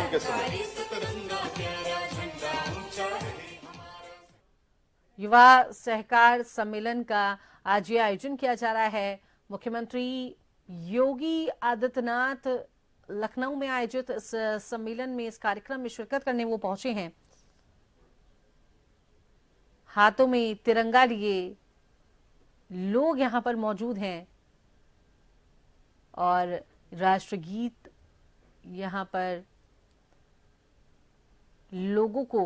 के समय युवा सहकार सम्मेलन का आज ये आयोजन किया जा रहा है। मुख्यमंत्री योगी आदित्यनाथ लखनऊ में आयोजित इस सम्मेलन में, इस कार्यक्रम में शिरकत करने वो पहुंचे हैं। हाथों में तिरंगा लिए लोग यहां पर मौजूद हैं और राष्ट्रगीत यहां पर लोगों को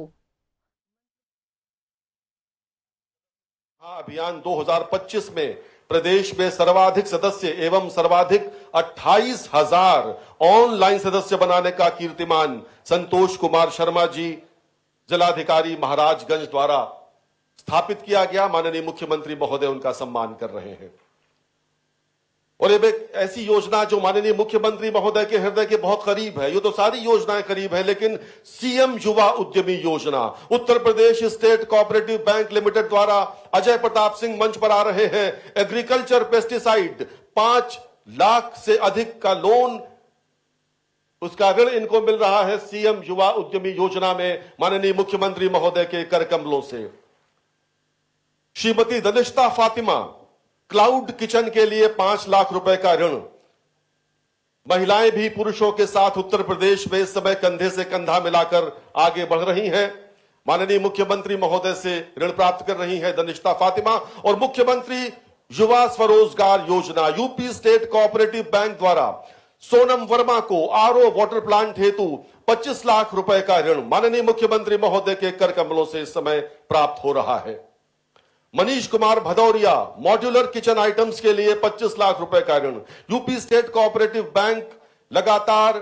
अभियान 2025 में प्रदेश में सर्वाधिक सदस्य एवं सर्वाधिक 28,000 ऑनलाइन सदस्य बनाने का कीर्तिमान संतोष कुमार शर्मा जी, जिलाधिकारी महाराजगंज द्वारा स्थापित किया गया। माननीय मुख्यमंत्री महोदय उनका सम्मान कर रहे हैं और ये एक ऐसी योजना जो माननीय मुख्यमंत्री महोदय के हृदय के बहुत करीब है। ये तो सारी योजनाएं करीब है, लेकिन सीएम युवा उद्यमी योजना Uttar Pradesh state cooperative bank limited द्वारा अजय प्रताप सिंह मंच पर आ रहे हैं। एग्रीकल्चर पेस्टिसाइड 5 लाख से अधिक का लोन, उसका ऋण इनको मिल रहा है सीएम युवा उद्यमी योजना में माननीय मुख्यमंत्री महोदय के कर कमलों से। श्रीमती दनिश्ता फातिमा क्लाउड किचन के लिए 5 लाख रुपए का ऋण। महिलाएं भी पुरुषों के साथ उत्तर प्रदेश में इस समय कंधे से कंधा मिलाकर आगे बढ़ रही हैं। माननीय मुख्यमंत्री महोदय से ऋण प्राप्त कर रही हैं दनिश्ता फातिमा। और मुख्यमंत्री युवा स्वरोजगार योजना यूपी स्टेट कोऑपरेटिव बैंक द्वारा सोनम वर्मा को आरओ वाटर प्लांट हेतु 25 लाख रुपए का ऋण माननीय मुख्यमंत्री महोदय के कर कमलों से इस समय प्राप्त हो रहा है। Manish Kumar Bhadauria modular kitchen items के लिए 25 लाख रुपए का ऋण। यूपी स्टेट कोऑपरेटिव बैंक लगातार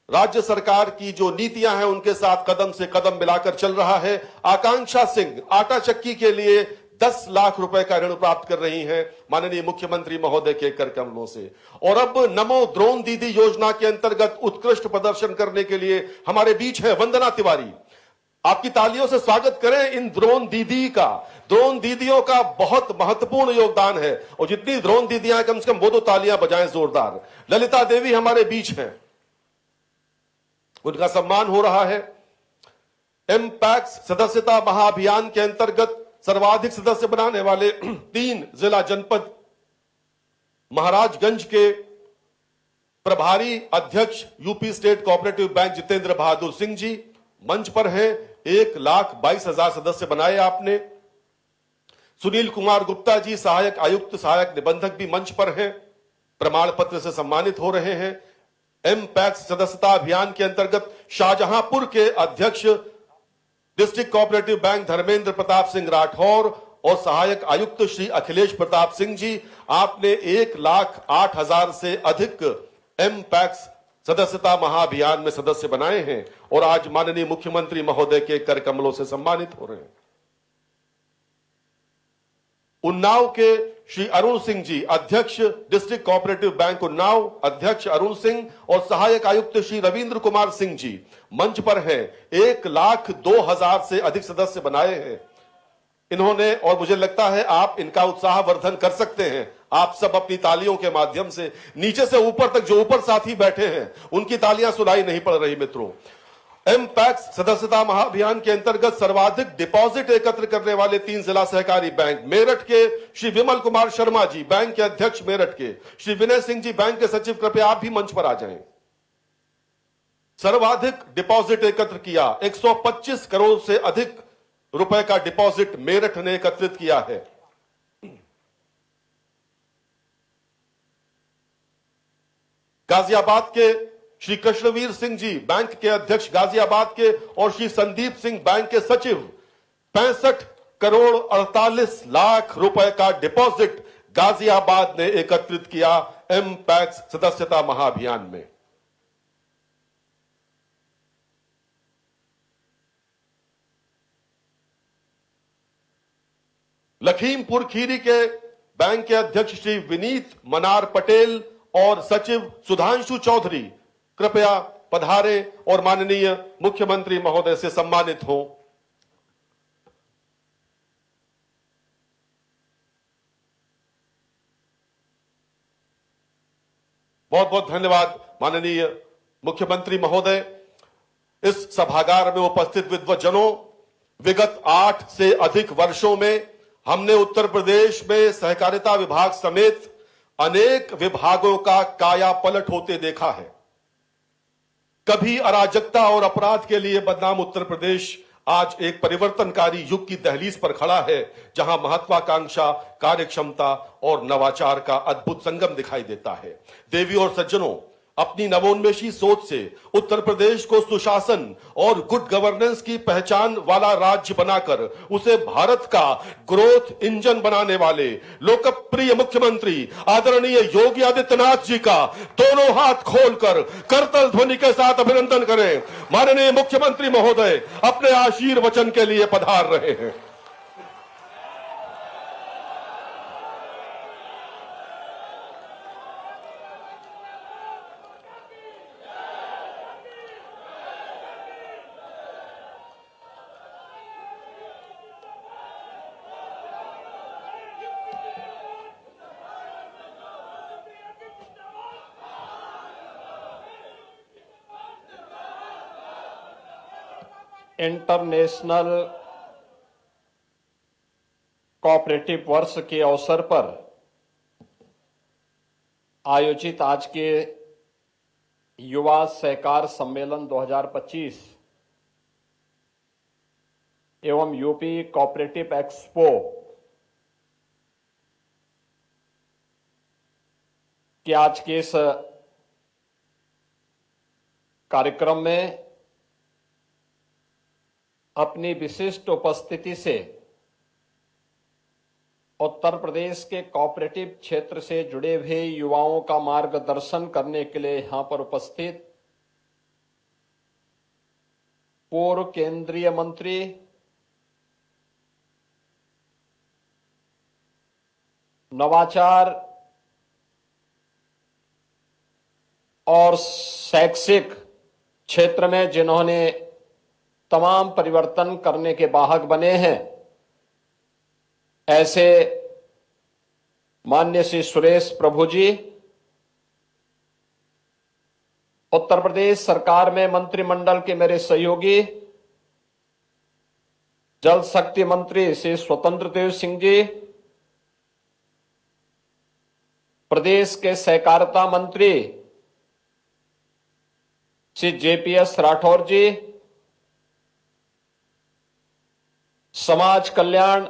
राज्य सरकार की जो नीतियां हैं उनके साथ कदम से कदम मिलाकर चल रहा है। आकांक्षा सिंह आटा चक्की के लिए 10 लाख रुपए का ऋण प्राप्त कर रही हैं माननीय मुख्यमंत्री महोदय के कर कमलों से। और अब नमो ड्रोन दीदी योजना के अंतर्गत उत्कृष्ट प्रदर्शन करने के लिए हमारे बीच है वंदना तिवारी। आपकी तालियों से स्वागत करें इन ड्रोन दीदी का। ड्रोन दीदियों का बहुत महत्वपूर्ण योगदान है और जितनी ड्रोन दीदियां हैं कम से कम वो 2 तालियां बजाएं जोरदार। ललिता देवी हमारे बीच हैं, उनका सम्मान हो रहा है। एमपैक्स सदस्यता महाअभियान के अंतर्गत सर्वाधिक सदस्य बनाने वाले 3 जिला जनपद महाराजगंज के प्रभारी अध्यक्ष UP state cooperative bank Jitendra Bahadur Singh ji मंच पर हैं। 1,22,000 सदस्य बनाए आपने। सुनील कुमार गुप्ता जी सहायक आयुक्त सहायक निबंधक भी मंच पर हैं, प्रमाण पत्र से सम्मानित हो रहे हैं। एमपैक्स सदस्यता अभियान के अंतर्गत शाहजहांपुर के अध्यक्ष district cooperative bank Dharmendra Pratap Singh Rathore और सहायक आयुक्त श्री अखिलेश प्रताप सिंह जी, आपने 1,08,000 से अधिक एमपैक्स सदस्यता महाअभियान में सदस्य बनाए हैं और आज माननीय मुख्यमंत्री महोदय के कर कमलों से सम्मानित हो रहे हैं। उन्नाव के श्री अरुण सिंह जी अध्यक्ष डिस्ट्रिक्ट कोऑपरेटिव बैंक उन्नाव, अध्यक्ष अरुण सिंह और सहायक आयुक्त श्री रविंद्र कुमार सिंह जी मंच पर हैं। 1,02,000 से अधिक सदस्य बनाए हैं इन्होंने और मुझे लगता है आप इनका उत्साहवर्धन कर सकते हैं। आप सब अपनी तालियों के माध्यम से नीचे से ऊपर तक जो ऊपर साथी बैठे हैं उनकी तालियां सुनाई नहीं पड़ रही मित्रों। एमपैक्स सदस्यता महाअभियान के अंतर्गत सर्वाधिक डिपॉजिट एकत्र करने वाले 3 जिला सहकारी बैंक मेरठ के श्री विमल कुमार शर्मा जी, बैंक के अध्यक्ष मेरठ के श्री विनय सिंह जी, बैंक के सचिव, कृपया आप भी मंच पर आ जाएं। सर्वाधिक डिपॉजिट एकत्र किया 125 करोड़ से अधिक रुपए का डिपॉजिट मेरठ ने एकत्रित किया है। गाजियाबाद के श्री कृष्णवीर सिंह जी बैंक के अध्यक्ष गाजियाबाद के और श्री संदीप सिंह बैंक के सचिव 65 करोड़ 48 लाख रुपए का डिपॉजिट गाजियाबाद ने एकत्रित किया एमपैक्स सदस्यता महाअभियान में। लखीमपुर खीरी के बैंक के अध्यक्ष श्री विनीत मनार पटेल और सचिव सुधांशु चौधरी कृपया पधारे और माननीय मुख्यमंत्री महोदय से सम्मानित हों। बहुत बहुत धन्यवाद माननीय मुख्यमंत्री महोदय। इस सभागार में उपस्थित विद्वज्जनों, विगत 8 से अधिक वर्षों में हमने उत्तर प्रदेश में सहकारिता विभाग समेत अनेक विभागों का काया पलट होते देखा है। कभी अराजकता और अपराध के लिए बदनाम उत्तर प्रदेश आज एक परिवर्तनकारी युग की दहलीज पर खड़ा है, जहां महत्वाकांक्षा, कार्यक्षमता और नवाचार का अद्भुत संगम दिखाई देता है। देवी और सज्जनों, अपनी नवोन्मेषी सोच से उत्तर प्रदेश को सुशासन और गुड गवर्नेंस की पहचान वाला राज्य बनाकर उसे भारत का ग्रोथ इंजन बनाने वाले लोकप्रिय मुख्यमंत्री आदरणीय योगी आदित्यनाथ जी का दोनों हाथ खोलकर करतल ध्वनि के साथ अभिनंदन करें। माननीय मुख्यमंत्री महोदय अपने आशीर्वचन के लिए पधार रहे हैं। इंटरनेशनल कोऑपरेटिव वर्ष के अवसर पर आयोजित आज के युवा सहकार सम्मेलन 2025 एवं यूपी कोऑपरेटिव एक्सपो के आज के इस कार्यक्रम में अपनी विशिष्ट उपस्थिति से उत्तर प्रदेश के कोऑपरेटिव क्षेत्र से जुड़े हुए युवाओं का मार्गदर्शन करने के लिए यहां पर उपस्थित पूर्व केंद्रीय मंत्री नवाचार और शैक्षिक क्षेत्र में जिन्होंने तमाम परिवर्तन करने के वाहक बने हैं, ऐसे माननीय श्री सुरेश प्रभु जी, उत्तर प्रदेश सरकार में मंत्रिमंडल के मेरे सहयोगी जल शक्ति मंत्री श्री स्वतंत्र देव सिंह जी, प्रदेश के सहकारिता मंत्री श्री जेपीएस राठौर जी, समाज कल्याण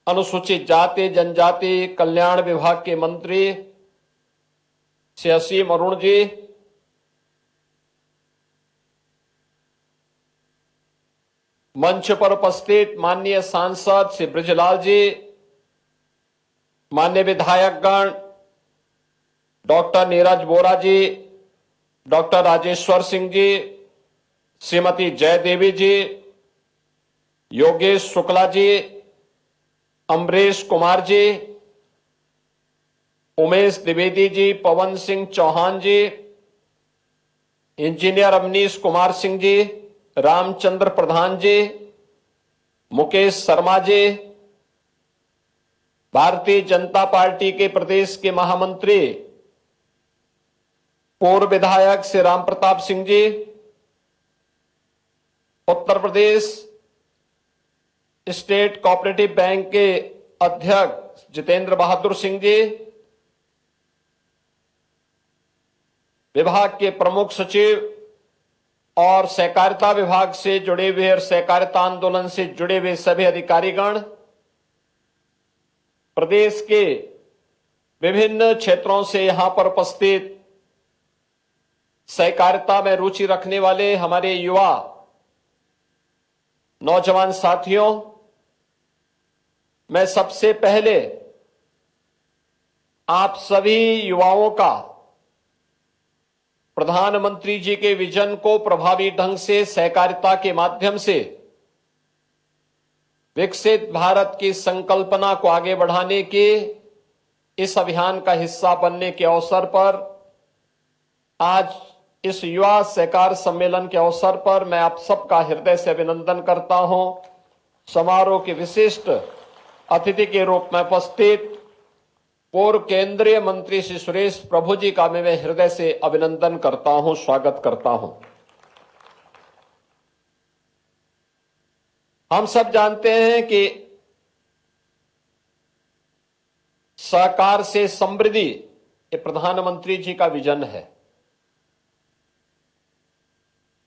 अनुसूचित जाति जनजाति कल्याण विभाग के मंत्री श्री असीम अरुण जी, मंच पर उपस्थित माननीय सांसद श्री बृजलाल जी, माननीय विधायकगण डॉक्टर नीरज बोरा जी, डॉक्टर राजेश्वर सिंह जी, श्रीमती जयदेवी जी, योगेश शुक्ला जी, अमरीश कुमार जी, उमेश द्विवेदी जी, पवन सिंह चौहान जी, इंजीनियर अवनीश कुमार सिंह जी, रामचंद्र प्रधान जी, मुकेश शर्मा जी, भारतीय जनता पार्टी के प्रदेश के महामंत्री पूर्व विधायक Shri Ram Pratap Singh ji, Uttar Pradesh state cooperative bank के अध्यक्ष जितेंद्र बहादुर सिंह जी, विभाग के प्रमुख सचिव और सहकारिता विभाग से जुड़े हुए और सहकारिता आंदोलन से जुड़े हुए सभी अधिकारीगण, प्रदेश के विभिन्न क्षेत्रों से यहां पर उपस्थित सहकारिता में रुचि रखने वाले हमारे युवा नौजवान साथियों, मैं सबसे पहले आप सभी युवाओं का प्रधानमंत्री जी के विजन को प्रभावी ढंग से सहकारिता के माध्यम से विकसित भारत की संकल्पना को आगे बढ़ाने के इस अभियान का हिस्सा बनने के अवसर पर आज इस युवा सहकार सम्मेलन के अवसर पर मैं आप सबका हृदय से अभिनंदन करता हूं। समारोह के विशिष्ट अतिथि के रूप में उपस्थित पूर्व केंद्रीय मंत्री श्री सुरेश प्रभु जी का मैं हृदय से अभिनंदन करता हूं, स्वागत करता हूं। हम सब जानते हैं कि सहकार से समृद्धि ये प्रधानमंत्री जी का विजन है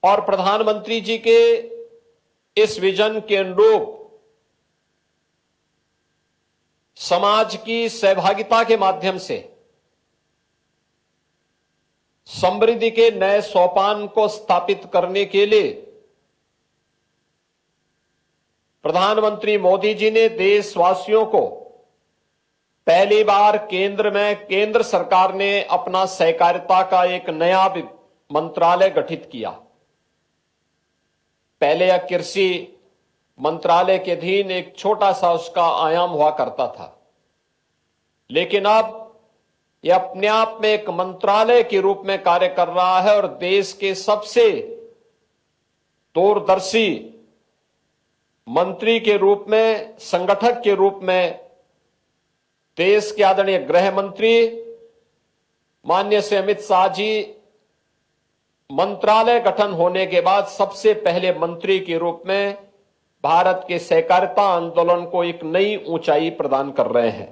और प्रधानमंत्री जी के इस विजन के अनुरूप समाज की सहभागिता के माध्यम से समृद्धि के नए सोपान को स्थापित करने के लिए प्रधानमंत्री मोदी जी ने देशवासियों को पहली बार केंद्र सरकार ने अपना सहकारिता का एक नया मंत्रालय गठित किया। पहले यह कृषि मंत्रालय के अधीन एक छोटा सा उसका आयाम हुआ करता था, लेकिन अब यह अपने आप में एक मंत्रालय के रूप में कार्य कर रहा है और देश के सबसे दूरदर्शी मंत्री के रूप में, संगठक के रूप में देश के आदरणीय गृह मंत्री माननीय श्री अमित शाह जी मंत्रालय गठन होने के बाद सबसे पहले मंत्री के रूप में भारत के सहकारिता आंदोलन को एक नई ऊंचाई प्रदान कर रहे हैं।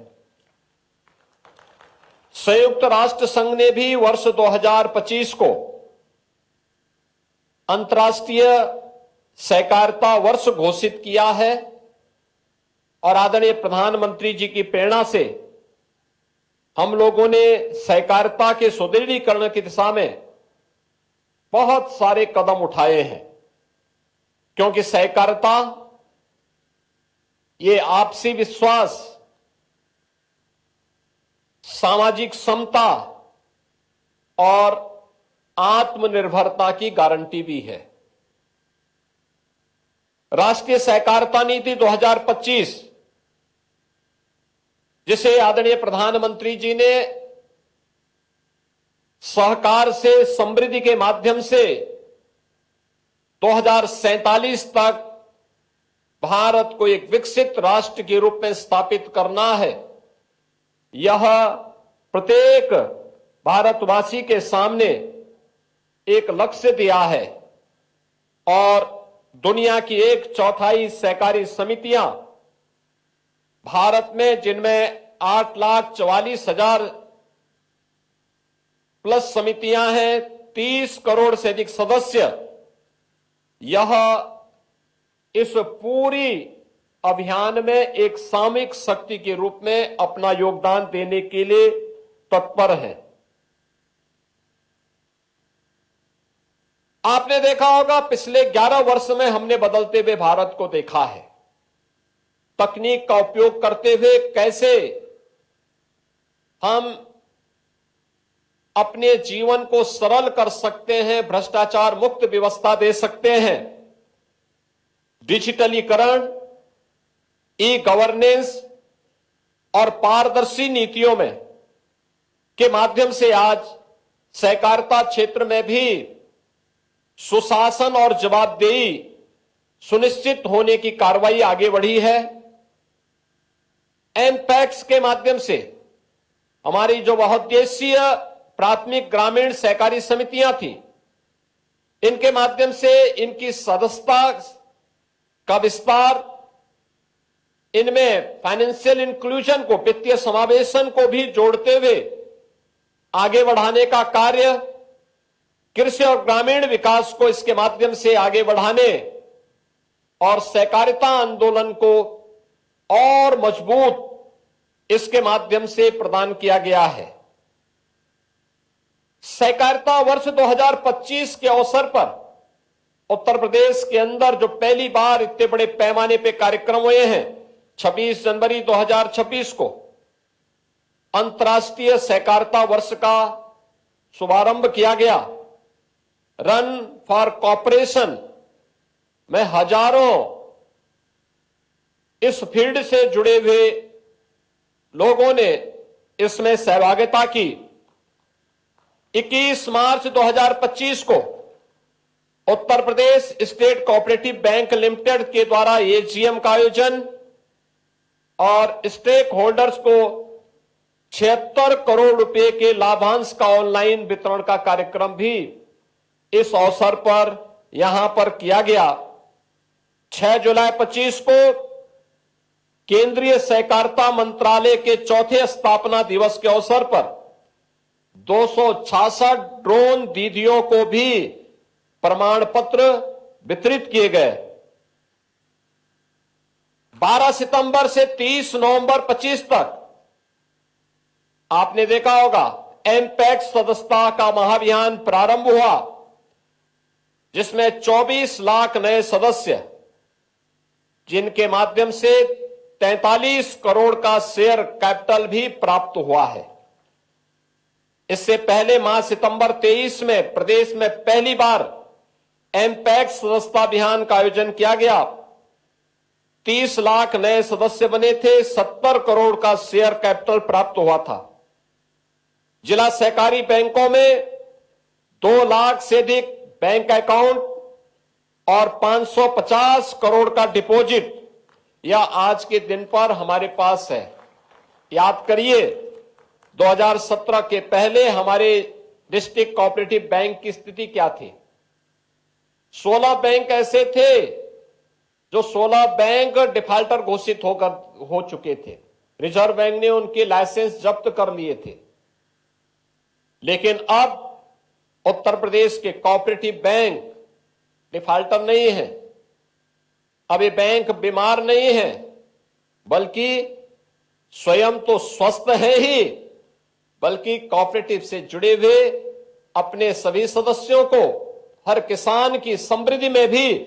संयुक्त राष्ट्र संघ ने भी वर्ष 2025 को अंतर्राष्ट्रीय सहकारिता वर्ष घोषित किया है और आदरणीय प्रधानमंत्री जी की प्रेरणा से हम लोगों ने सहकारिता के सुदृढ़ीकरण की दिशा में बहुत सारे कदम उठाए हैं, क्योंकि सहकारिता ये आपसी विश्वास, सामाजिक समता और आत्मनिर्भरता की गारंटी भी है। राष्ट्रीय सहकारिता नीति 2025 जिसे आदरणीय प्रधानमंत्री जी ने सहकार से समृद्धि के माध्यम से 2047 तक भारत को एक विकसित राष्ट्र के रूप में स्थापित करना है, यह प्रत्येक भारतवासी के सामने एक लक्ष्य दिया है और दुनिया की 1/4 सहकारी समितियां भारत में, जिनमें 8,44,000 प्लस समितियां हैं, 30 करोड़ से अधिक सदस्य, यह इस पूरी अभियान में एक सामूहिक शक्ति के रूप में अपना योगदान देने के लिए तत्पर है। आपने देखा होगा पिछले 11 वर्ष में हमने बदलते हुए भारत को देखा है। तकनीक का उपयोग करते हुए कैसे हम अपने जीवन को सरल कर सकते हैं, भ्रष्टाचार मुक्त व्यवस्था दे सकते हैं, डिजिटलीकरण, ई गवर्नेंस और पारदर्शी नीतियों में के माध्यम से आज सहकारिता क्षेत्र में भी सुशासन और जवाबदेही सुनिश्चित होने की कार्रवाई आगे बढ़ी है। एमपैक्स के माध्यम से हमारी जो बहुउद्देशीय प्राथमिक ग्रामीण सहकारी समितियां थी, इनके माध्यम से इनकी सदस्यता का विस्तार, इनमें फाइनेंशियल इंक्लूजन को, वित्तीय समावेशन को भी जोड़ते हुए आगे बढ़ाने का कार्य, कृषि और ग्रामीण विकास को इसके माध्यम से आगे बढ़ाने और सहकारिता आंदोलन को और मजबूत इसके माध्यम से प्रदान किया गया है। सहकारिता वर्ष 2025 के अवसर पर उत्तर प्रदेश के अंदर जो पहली बार इतने बड़े पैमाने पे कार्यक्रम हुए हैं, 26 जनवरी 2026 को अंतर्राष्ट्रीय सहकारिता वर्ष का शुभारंभ किया गया। रन फॉर कॉपरेशन में हजारों इस फील्ड से जुड़े हुए लोगों ने इसमें सहभागिता की। 21 मार्च 2025 को Uttar Pradesh state cooperative bank limited के द्वारा एजीएम का आयोजन और स्टेक होल्डर्स को 76 करोड़ रुपए के लाभांश का ऑनलाइन वितरण का कार्यक्रम भी इस अवसर पर यहां पर किया गया। 6 जुलाई 25 को केंद्रीय सहकारिता मंत्रालय के चौथे स्थापना दिवस के अवसर पर 266 ड्रोन दीदियों को भी प्रमाण पत्र वितरित किए गए। 12 सितंबर से 30 नवंबर 25 तक आपने देखा होगा एमपैक्ट सदस्यता का महाअभियान प्रारंभ हुआ, जिसमें 24 लाख नए सदस्य, जिनके माध्यम से 43 करोड़ का शेयर कैपिटल भी प्राप्त हुआ है। इससे पहले माह सितंबर 23 में प्रदेश में पहली बार एमपैक्ट सदस्यता अभियान का आयोजन किया गया। 30 लाख नए सदस्य बने थे, 70 करोड़ का शेयर कैपिटल प्राप्त हुआ था। जिला सहकारी बैंकों में 2 लाख से अधिक बैंक अकाउंट और 550 करोड़ का डिपॉजिट यह आज के दिन पर हमारे पास है। याद करिए 2017 के पहले हमारे डिस्ट्रिक्ट कोऑपरेटिव बैंक की स्थिति क्या थी। 16 बैंक ऐसे थे जो 16 बैंक डिफाल्टर घोषित हो चुके थे। रिजर्व बैंक ने उनके लाइसेंस जब्त कर लिए थे। लेकिन अब उत्तर प्रदेश के कोऑपरेटिव बैंक डिफाल्टर नहीं है। अब ये बैंक बीमार नहीं है, बल्कि स्वयं तो स्वस्थ है ही, बल्कि कोऑपरेटिव से जुड़े हुए अपने सभी सदस्यों को, हर किसान की समृद्धि में भी